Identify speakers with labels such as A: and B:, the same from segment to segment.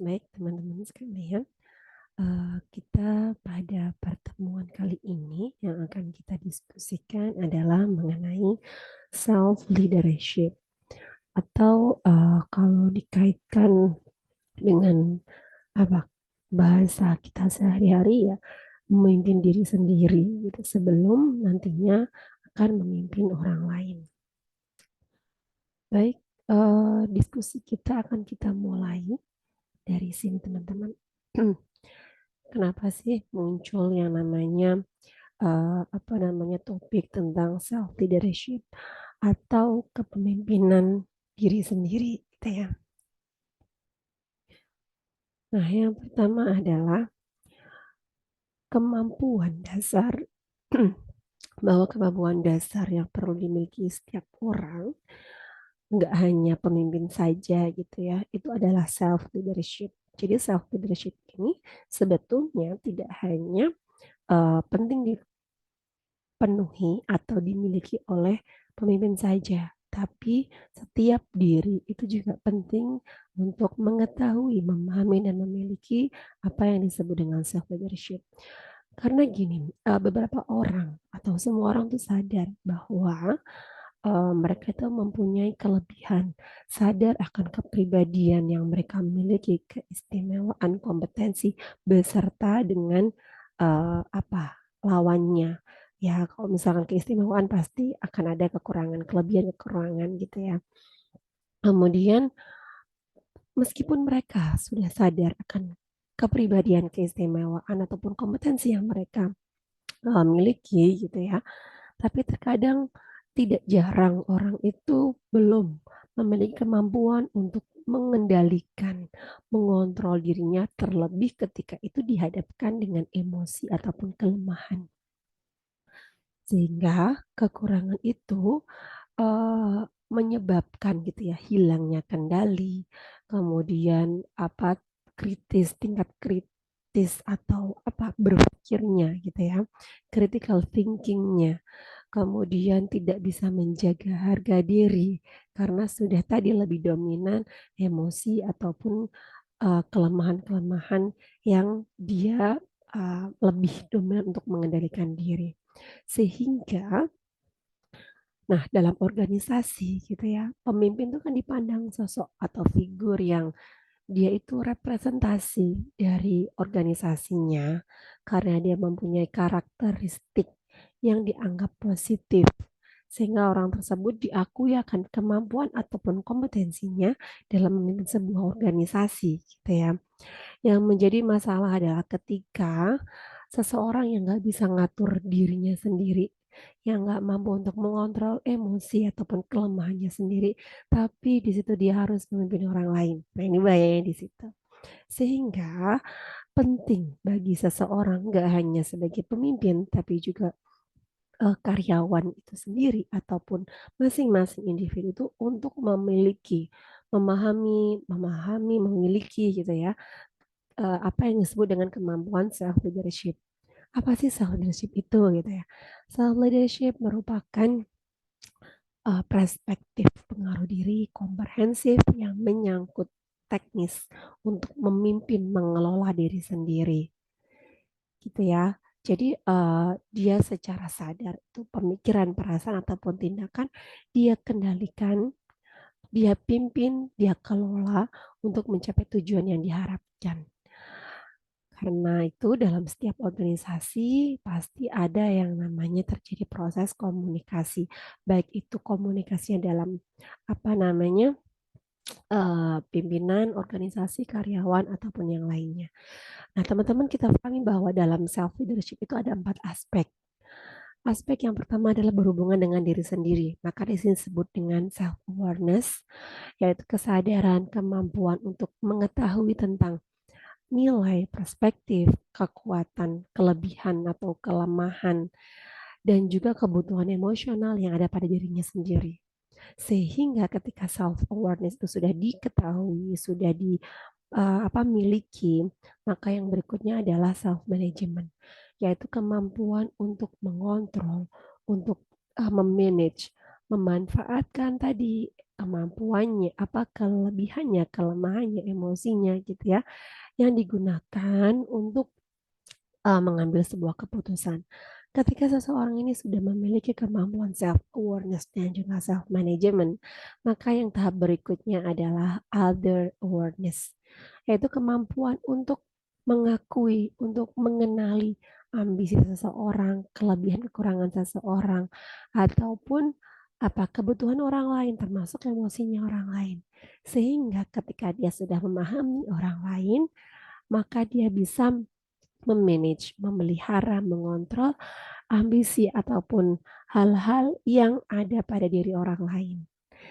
A: Baik teman-teman sekalian, kita pada pertemuan kali ini yang akan kita diskusikan adalah mengenai self leadership atau kalau dikaitkan dengan apa bahasa kita sehari-hari ya memimpin diri sendiri gitu sebelum nantinya akan memimpin orang lain. Baik, diskusi kita akan kita mulai dari sini teman-teman. Kenapa sih muncul yang namanya topik tentang self leadership atau kepemimpinan diri sendiri gitu ya. Nah, yang pertama adalah kemampuan dasar bahwa kemampuan dasar yang perlu dimiliki setiap orang nggak hanya pemimpin saja gitu ya, itu adalah self leadership. Jadi self leadership ini sebetulnya tidak hanya penting dipenuhi atau dimiliki oleh pemimpin saja, tapi setiap diri itu juga penting untuk mengetahui, memahami dan memiliki apa yang disebut dengan self leadership. Karena gini, beberapa orang atau semua orang tuh sadar bahwa mereka itu mempunyai kelebihan, sadar akan kepribadian yang mereka miliki, keistimewaan, kompetensi beserta dengan lawannya. Ya, kalau misalkan keistimewaan pasti akan ada kekurangan, kelebihan-kekurangan gitu ya. Kemudian meskipun mereka sudah sadar akan kepribadian, keistimewaan ataupun kompetensi yang mereka miliki gitu ya, tapi terkadang tidak jarang orang itu belum memiliki kemampuan untuk mengendalikan, mengontrol dirinya terlebih ketika itu dihadapkan dengan emosi ataupun kelemahan. Sehingga kekurangan itu eh, menyebabkan gitu ya hilangnya kendali, kemudian tingkat kritis atau berpikirnya gitu ya, critical thinkingnya, kemudian tidak bisa menjaga harga diri karena sudah tadi lebih dominan emosi ataupun kelemahan-kelemahan yang dia lebih dominan untuk mengendalikan diri. Sehingga, nah dalam organisasi gitu ya, pemimpin itu kan dipandang sosok atau figur yang dia itu representasi dari organisasinya karena dia mempunyai karakteristik yang dianggap positif sehingga orang tersebut diakui akan kemampuan ataupun kompetensinya dalam memimpin sebuah organisasi gitu ya. Yang menjadi masalah adalah ketika seseorang yang nggak bisa ngatur dirinya sendiri, yang nggak mampu untuk mengontrol emosi ataupun kelemahannya sendiri, tapi di situ dia harus memimpin orang lain. Nah ini bahayanya di situ. Sehingga penting bagi seseorang nggak hanya sebagai pemimpin, tapi juga karyawan itu sendiri ataupun masing-masing individu itu untuk memiliki, memiliki gitu ya apa yang disebut dengan kemampuan self leadership. Apa sih self leadership itu gitu ya? Self leadership merupakan perspektif pengaruh diri komprehensif yang menyangkut teknis untuk memimpin mengelola diri sendiri gitu ya. Jadi dia secara sadar itu pemikiran, perasaan ataupun tindakan dia kendalikan, dia pimpin, dia kelola untuk mencapai tujuan yang diharapkan. Karena itu dalam setiap organisasi pasti ada yang namanya terjadi proses komunikasi. Baik itu komunikasinya dalam pimpinan, organisasi, karyawan ataupun yang lainnya. Nah, teman-teman kita pahami bahwa dalam self leadership itu ada 4 aspek. Aspek yang pertama adalah berhubungan dengan diri sendiri. Maka di sini disebut dengan self awareness, yaitu kesadaran, kemampuan untuk mengetahui tentang nilai, perspektif, kekuatan, kelebihan atau kelemahan, dan juga kebutuhan emosional yang ada pada dirinya sendiri. Sehingga ketika self awareness itu sudah diketahui, sudah miliki, maka yang berikutnya adalah self management, yaitu kemampuan untuk mengontrol, untuk memanage, memanfaatkan tadi kemampuannya, apa kelebihannya, kelemahannya, emosinya gitu ya, yang digunakan untuk mengambil sebuah keputusan. Ketika seseorang ini sudah memiliki kemampuan self-awareness dan juga self-management, maka yang tahap berikutnya adalah other awareness, yaitu kemampuan untuk mengakui, untuk mengenali ambisi seseorang, kelebihan kekurangan seseorang, ataupun apa kebutuhan orang lain, termasuk emosinya orang lain. Sehingga ketika dia sudah memahami orang lain, maka dia bisa memanage, memelihara, mengontrol ambisi ataupun hal-hal yang ada pada diri orang lain.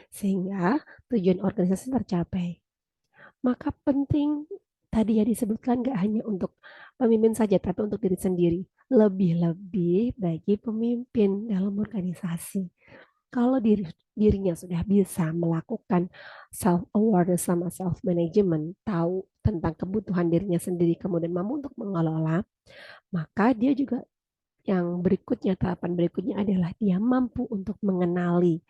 A: Sehingga tujuan organisasi tercapai. Maka penting tadi ya disebutkan gak hanya untuk pemimpin saja, tapi untuk diri sendiri. Lebih-lebih bagi pemimpin dalam organisasi. Kalau dirinya sudah bisa melakukan self awareness sama self management, tahu tentang kebutuhan dirinya sendiri, kemudian mampu untuk mengelola, maka dia juga yang berikutnya, tahapan berikutnya adalah dia mampu untuk mengenali,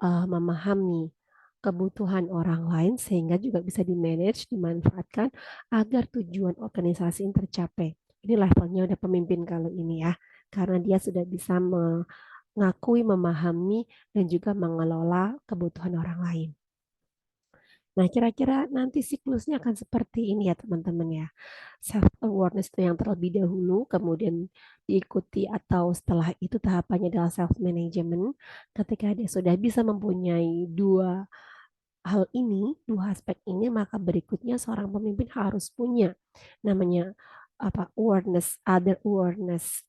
A: memahami kebutuhan orang lain sehingga juga bisa di-manage, dimanfaatkan agar tujuan organisasi ini tercapai. Ini levelnya udah pemimpin kalau ini ya, karena dia sudah bisa mengakui, memahami, dan juga mengelola kebutuhan orang lain. Nah, kira-kira nanti siklusnya akan seperti ini ya teman-teman ya. Self awareness itu yang terlebih dahulu, kemudian diikuti atau setelah itu tahapannya adalah self management. Ketika dia sudah bisa mempunyai dua hal ini, dua aspek ini, maka berikutnya seorang pemimpin harus punya namanya apa awareness, other awareness.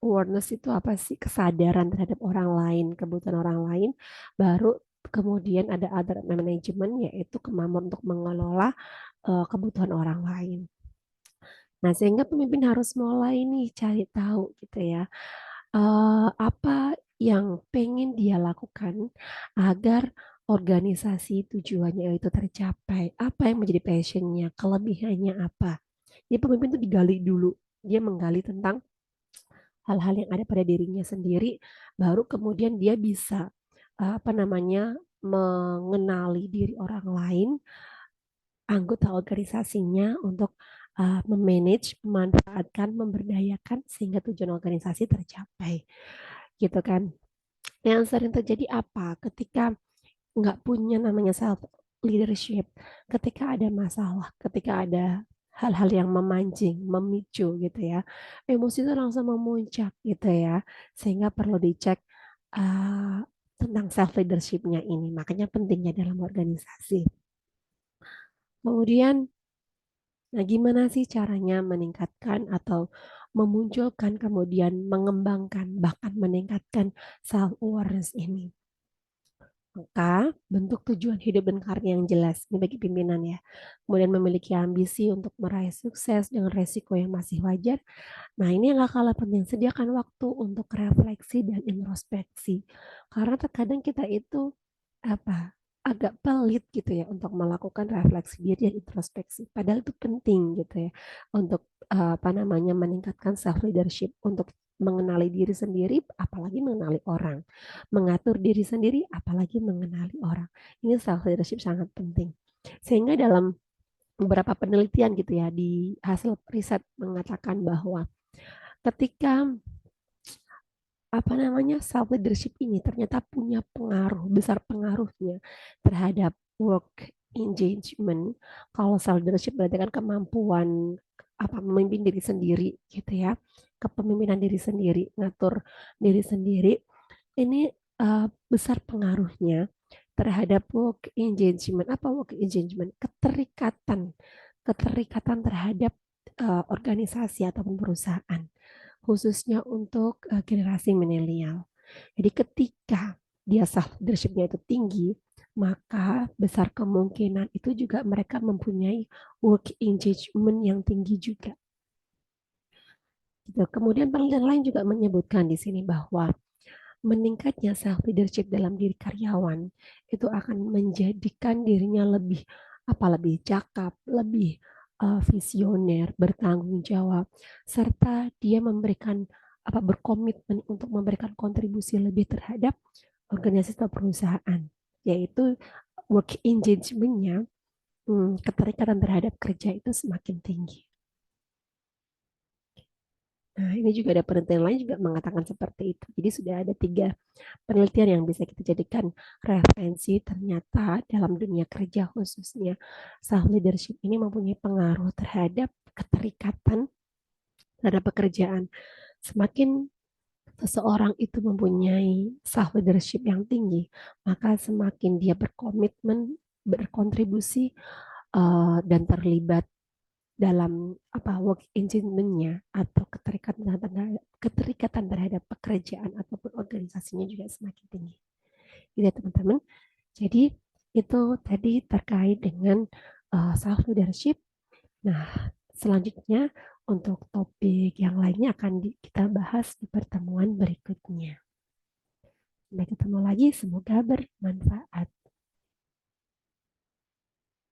A: Awareness itu apa sih? Kesadaran terhadap orang lain, kebutuhan orang lain. Baru kemudian ada other management, yaitu kemampuan untuk mengelola kebutuhan orang lain. Nah, sehingga pemimpin harus mulai nih cari tahu gitu ya, apa yang pengen dia lakukan agar organisasi tujuannya itu tercapai. Apa yang menjadi passionnya, kelebihannya apa. Jadi pemimpin itu digali dulu. Dia menggali tentang hal-hal yang ada pada dirinya sendiri, baru kemudian dia bisa apa namanya mengenali diri orang lain, anggota organisasinya untuk memanage, memanfaatkan, memberdayakan sehingga tujuan organisasi tercapai, gitu kan? Yang sering terjadi apa? Ketika nggak punya namanya self leadership, ketika ada masalah, ketika ada hal-hal yang memancing, memicu gitu ya, emosi itu langsung memuncak gitu ya, sehingga perlu dicek uh, tentang self leadershipnya ini. Makanya pentingnya dalam organisasi. Kemudian, nah gimana sih caranya meningkatkan atau memunculkan kemudian mengembangkan bahkan meningkatkan self awareness ini? Maka bentuk tujuan hidup dan karir yang jelas ini bagi pimpinan ya. Kemudian memiliki ambisi untuk meraih sukses dengan resiko yang masih wajar. Nah, ini yang gak kalah penting, sediakan waktu untuk refleksi dan introspeksi. Karena terkadang kita itu apa agak pelit gitu ya untuk melakukan refleksi diri dan introspeksi. Padahal itu penting gitu ya untuk apa namanya meningkatkan self leadership, untuk mengenali diri sendiri, apalagi mengenali orang, mengatur diri sendiri, apalagi mengenali orang. Ini self leadership sangat penting. Sehingga dalam beberapa penelitian gitu ya di hasil riset mengatakan bahwa ketika apa namanya self leadership ini ternyata punya pengaruh besar pengaruhnya terhadap work engagement. Kalau self leadership berarti kan kemampuan apa memimpin diri sendiri gitu ya, kepemimpinan diri sendiri, ngatur diri sendiri. Ini besar pengaruhnya terhadap work engagement. Apa work engagement? Keterikatan, keterikatan terhadap organisasi ataupun perusahaan, khususnya untuk generasi milenial. Jadi ketika dia self leadership-nya itu tinggi, maka besar kemungkinan itu juga mereka mempunyai work engagement yang tinggi juga. Gitu. Kemudian penelitian lain juga menyebutkan di sini bahwa meningkatnya self leadership dalam diri karyawan itu akan menjadikan dirinya lebih cakap, lebih visioner, bertanggung jawab, serta dia memberikan berkomitmen untuk memberikan kontribusi lebih terhadap organisasi atau perusahaan, yaitu work engagement-nya, keterikatan terhadap kerja itu semakin tinggi. Nah, ini juga ada penelitian lain juga mengatakan seperti itu. Jadi sudah ada 3 penelitian yang bisa kita jadikan referensi. Ternyata dalam dunia kerja khususnya self leadership ini mempunyai pengaruh terhadap keterikatan terhadap pekerjaan. Semakin seseorang itu mempunyai self leadership yang tinggi, maka semakin dia berkomitmen, berkontribusi, dan terlibat dalam work engagement-nya atau keterikatan terhadap pekerjaan ataupun organisasinya juga semakin tinggi. Gitu ya, teman-teman. Jadi itu tadi terkait dengan self leadership. Nah, selanjutnya untuk topik yang lainnya akan kita bahas di pertemuan berikutnya. Sampai ketemu lagi, semoga bermanfaat.